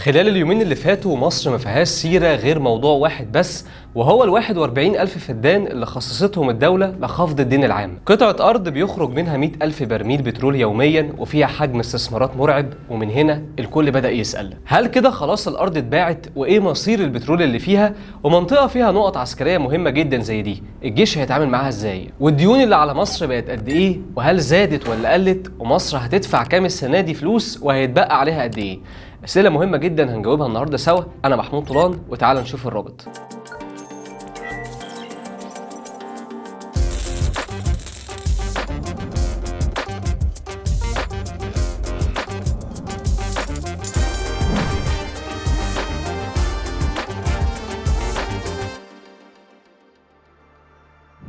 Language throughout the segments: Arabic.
خلال اليومين اللي فاتوا مصر ما فيهاش سيرة غير موضوع واحد بس، وهو ال41,000 فدان اللي خصصتهم الدولة لخفض الدين العام. قطعة أرض بيخرج منها 100,000 برميل بترول يوميا، وفيها حجم استثمارات مرعب. ومن هنا الكل بدأ يسأل، هل كده خلاص الأرض اتباعت؟ وإيه مصير البترول اللي فيها؟ ومنطقة فيها نقط عسكرية مهمة جدا زي دي، الجيش هيتعامل معاها إزاي؟ والديون اللي على مصر بقت قد إيه؟ وهل زادت ولا قلت؟ ومصر هتدفع كام السنة دي فلوس؟ وهيتبقى عليها قد إيه؟ أسئلة مهمة جدا هنجاوبها النهاردة سوا. أنا محمود طولان، وتعال نشوف الرابط.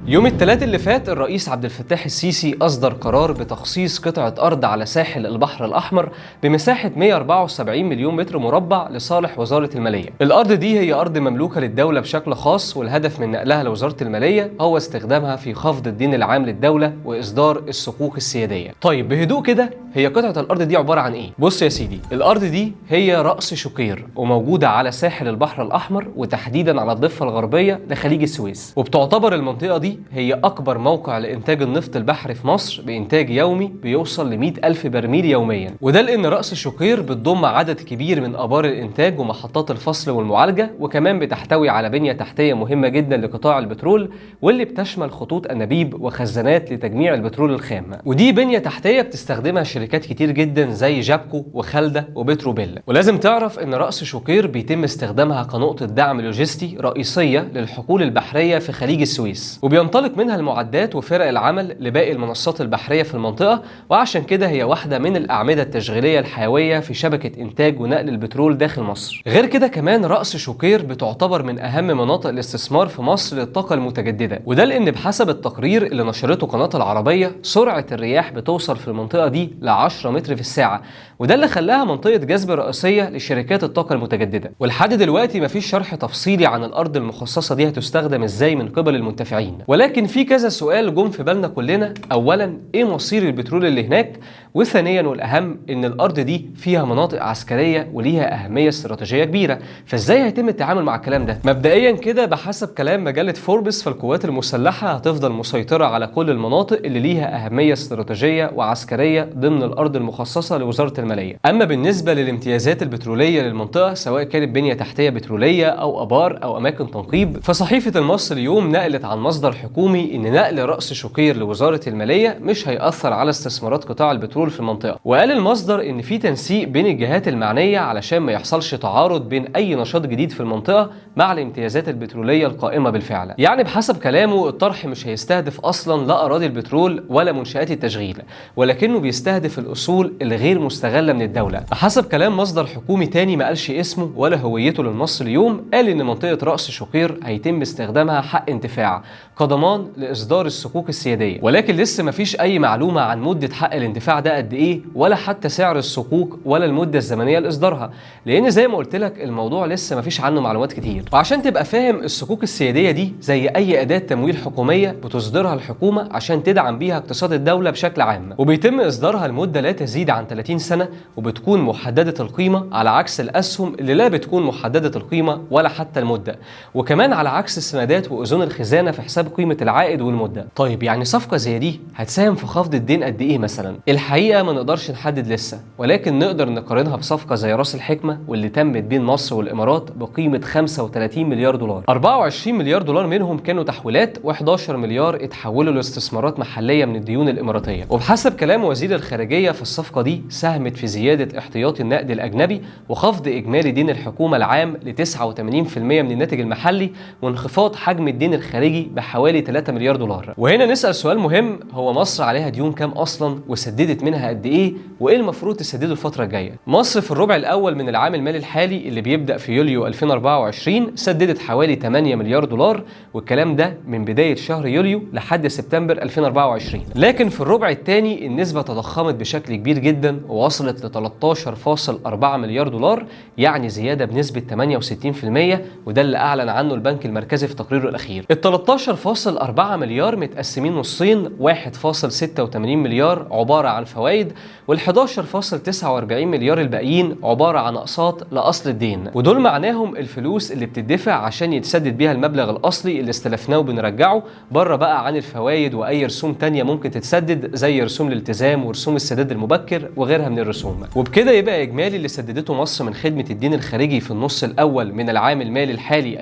يوم الثلاث اللي فات الرئيس عبد الفتاح السيسي أصدر قرار بتخصيص قطعة أرض على ساحل البحر الأحمر بمساحة 174 مليون متر مربع لصالح وزارة المالية. الأرض دي هي أرض مملوكة للدولة بشكل خاص، والهدف من نقلها لوزارة المالية هو استخدامها في خفض الدين العام للدولة وإصدار الصكوك السيادية. طيب بهدوء كده، هي قطعة الأرض دي عبارة عن إيه؟ بص يا سيدي، الأرض دي هي رأس شقير، وموجودة على ساحل البحر الأحمر وتحديدا على الضفة الغربية لخليج السويس. وبتعتبر المنطقة دي هي أكبر موقع لإنتاج النفط البحري في مصر بإنتاج يومي بيوصل ل100,000 برميل يوميا. وده لأن رأس شقير بتضم عدد كبير من آبار الإنتاج ومحطات الفصل والمعالجة، وكمان بتحتوي على بنية تحتية مهمة جدا لقطاع البترول، واللي بتشمل خطوط أنابيب وخزانات لتجميع البترول الخام. ودي بنية تحتية بتستخدمها شركات كتير جدا زي جابكو وخالدة وبتروبيل. ولازم تعرف إن رأس شقير بيتم استخدامها كنقطة دعم لوجستي رئيسية للحقول البحرية في خليج السويس، وبينطلق منها المعدات وفرق العمل لباقي المنصات البحرية في المنطقة. وعشان كده هي واحدة من الأعمدة التشغيلية الحيوية في شبكة إنتاج ونقل البترول داخل مصر. غير كده كمان رأس شقير بتعتبر من أهم مناطق الاستثمار في مصر للطاقة المتجددة، وده لأن بحسب التقرير اللي نشرته قناة العربية سرعة الرياح بتوصل في المنطقة دي ل 10 متر في الساعة، وده اللي خلاها منطقة جذب رئيسية لشركات الطاقة المتجددة. ولحد دلوقتي مفيش شرح تفصيلي عن الأرض المخصصة دي هتستخدم إزاي من قبل المنتفعين، ولكن في كذا سؤال جم في بالنا كلنا. اولا، ايه مصير البترول اللي هناك؟ وثانيا والاهم، ان الارض دي فيها مناطق عسكريه وليها اهميه استراتيجيه كبيره، فازاي هيتم التعامل مع الكلام ده؟ مبدئيا كده بحسب كلام مجله فوربس، فالقوات المسلحه هتفضل مسيطره على كل المناطق اللي ليها اهميه استراتيجيه وعسكريه ضمن الارض المخصصه لوزاره الماليه. اما بالنسبه للامتيازات البتروليه للمنطقه، سواء كانت بنيه تحتيه بتروليه او ابار او اماكن تنقيب، فصحيفه المصري اليوم نقلت عن مصدر حكومي ان نقل رأس شقير لوزارة المالية مش هيأثر على استثمارات قطاع البترول في المنطقة. وقال المصدر ان في تنسيق بين الجهات المعنية علشان ما يحصلش تعارض بين اي نشاط جديد في المنطقة مع الامتيازات البترولية القائمة بالفعل. يعني بحسب كلامه الطرح مش هيستهدف اصلا لا اراضي البترول ولا منشآت التشغيل، ولكنه بيستهدف الاصول الغير مستغلة من الدولة. بحسب كلام مصدر حكومي تاني ما قالش اسمه ولا هويته للمصري اليوم، قال ان منطقة رأس شقير هيتم استخدامها حق انتفاع كضمان لإصدار الصكوك السيادية، ولكن لسه مفيش أي معلومة عن مدة حق الاندفاع ده قد إيه، ولا حتى سعر الصكوك ولا المدة الزمنية لإصدارها، لأن زي ما قلت لك الموضوع لسه مفيش عنه معلومات كتير. وعشان تبقى فاهم، الصكوك السيادية دي زي أي أداة تمويل حكومية بتصدرها الحكومة عشان تدعم بيها اقتصاد الدولة بشكل عام، وبيتم إصدارها لمدة لا تزيد عن 30 سنة، وبتكون محددة القيمة على عكس الأسهم اللي لا بتكون محددة القيمة ولا حتى المدة، وكمان على عكس السندات وأذون الخزانة في حساب قيمة العائد والمدة. طيب يعني صفقة زي دي هتساهم في خفض الدين قد ايه مثلا؟ الحقيقة ما نقدرش نحدد لسه، ولكن نقدر نقارنها بصفقة زي راس الحكمة واللي تمت بين مصر والامارات بقيمة 35 مليار دولار. 24 مليار دولار منهم كانوا تحويلات، و11 مليار اتحولوا لاستثمارات محلية من الديون الاماراتية. وبحسب كلام وزير الخارجية في الصفقة دي ساهمت في زيادة احتياطي النقد الاجنبي وخفض اجمالي دين الحكومة العام ل 89% من الناتج المحلي، وانخفاض حجم الدين الخارجي بحوالي 3 مليار دولار. وهنا نسأل سؤال مهم، هو مصر عليها ديون كام اصلا؟ وسددت منها قد ايه؟ وايه المفروض تسدده الفترة الجاية؟ مصر في الربع الاول من العام المالي الحالي اللي بيبدأ في يوليو 2024 سددت حوالي 8 مليار دولار، والكلام ده من بداية شهر يوليو لحد سبتمبر 2024. لكن في الربع الثاني النسبة تضخمت بشكل كبير جدا ووصلت ل 13.4 مليار دولار، يعني زيادة بنسبة 68%، وده اللي اعلن عنه البنك المركزي في تقريره الاخير. ال 13.4 1.4 مليار متقسمين نصين، 1.86 مليار عبارة عن فوائد، وال11.49 مليار الباقيين عبارة عن أقساط لأصل الدين. ودول معناهم الفلوس اللي بتدفع عشان يتسدد بيها المبلغ الأصلي اللي استلفناه وبنرجعه، بره بقى عن الفوائد وأي رسوم تانية ممكن تتسدد زي رسوم الالتزام ورسوم السداد المبكر وغيرها من الرسوم. وبكده يبقى إجمالي اللي سددته مصر من خدمة الدين الخارجي في النص الأول من العام المالي الحالي 2024-2025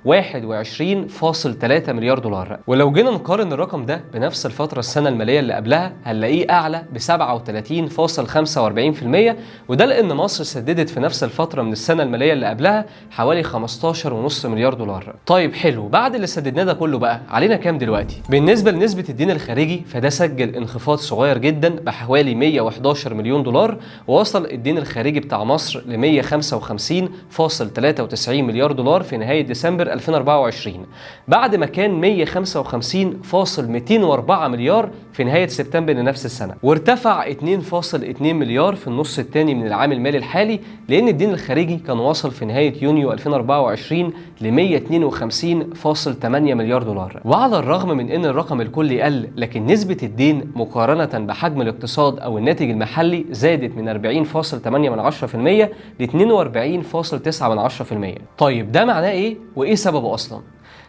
21.3 مليار دولار. ولو جينا نقارن الرقم ده بنفس الفترة السنة المالية اللي قبلها هنلاقيه أعلى ب 37.45%، وده لأن مصر سددت في نفس الفترة من السنة المالية اللي قبلها حوالي 15.5 مليار دولار. طيب حلو، بعد اللي سددناه ده كله بقى علينا كام دلوقتي؟ بالنسبة لنسبة الدين الخارجي فده سجل انخفاض صغير جدا بحوالي 111 مليون دولار، ووصل الدين الخارجي بتاع مصر ل 155.93 مليار دولار في نهاية ديسمبر 2024، بعد ما كان 155.204 مليار في نهاية سبتمبر لنفس السنة، وارتفع 2.2 مليار في النص الثاني من العام المالي الحالي، لأن الدين الخارجي كان وصل في نهاية يونيو 2024 ل 152.8 مليار دولار. وعلى الرغم من أن الرقم الكلي قل، لكن نسبة الدين مقارنة بحجم الاقتصاد أو الناتج المحلي زادت من 40.8% ل 42.9%. طيب ده معناه إيه وإيه سببه أصلا؟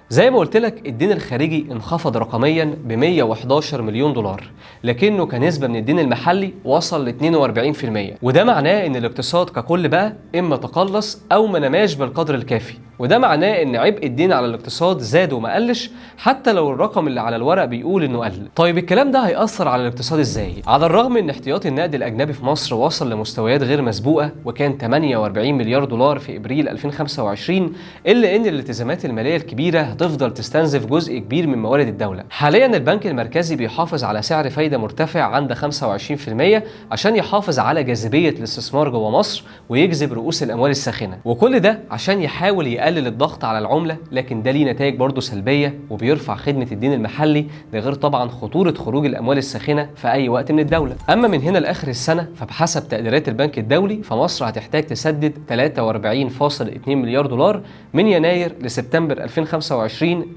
زي ما قلت لك الدين الخارجي انخفض رقميا ب 111 مليون دولار، لكنه كنسبة من الدين المحلي وصل ل 42%، وده معناه ان الاقتصاد ككل بقى اما تقلص او ما نماش بالقدر الكافي، وده معناه ان عبء الدين على الاقتصاد زاد وما قلش حتى لو الرقم اللي على الورق بيقول انه قل. طيب الكلام ده هيأثر على الاقتصاد ازاي؟ على الرغم ان احتياطي النقد الاجنبي في مصر وصل لمستويات غير مسبوقة وكان 48 مليار دولار في ابريل 2025، الا ان الالتزامات المالية الكبيرة هتفضل تستنزف جزء كبير من موارد الدولة. حاليا البنك المركزي بيحافظ على سعر فايدة مرتفع عند 25% عشان يحافظ على جاذبية الاستثمار جوه مصر ويجذب رؤوس الاموال الساخنة، وكل ده عشان يحاول يقلل الضغط على العملة، لكن ده ليه نتائج برضه سلبية وبيرفع خدمة الدين المحلي، ده غير طبعا خطورة خروج الاموال الساخنة في اي وقت من الدولة. اما من هنا لاخر السنة فبحسب تقديرات البنك الدولي فمصر هتحتاج تسدد 43.2 مليار دولار من يناير لسبتمبر 2025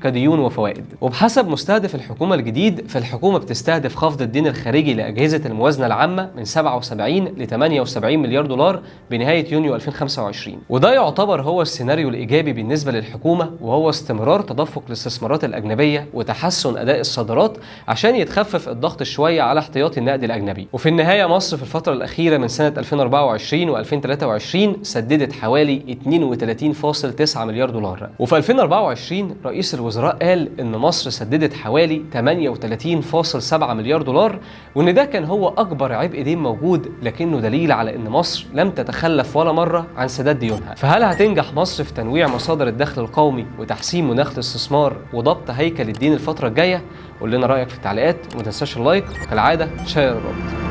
كديون وفوائد. وبحسب مستهدف الحكومة الجديد فالحكومة بتستهدف خفض الدين الخارجي لأجهزة الموازنة العامة من 77 ل 78 مليار دولار بنهاية يونيو 2025، وده يعتبر هو السيناريو الإيجابي بالنسبة للحكومة، وهو استمرار تدفق الاستثمارات الأجنبية وتحسن أداء الصادرات عشان يتخفف الضغط شوية على احتياطي النقد الأجنبي. وفي النهاية مصر في الفترة الأخيرة من سنة 2024 و2023 سددت حوالي 32.9 مليار دولار، وفي 2024 رئيس الوزراء قال إن مصر سددت حوالي 38.7 مليار دولار، وإن ده كان هو أكبر عبء دين موجود، لكنه دليل على إن مصر لم تتخلف ولا مرة عن سداد ديونها. فهل هتنجح مصر في تنويع مصادر الدخل القومي وتحسين مناخ الاستثمار وضبط هيكل الدين الفترة الجاية؟ قول لنا رأيك في التعليقات وما تنساش اللايك، وكالعادة شير الرابط.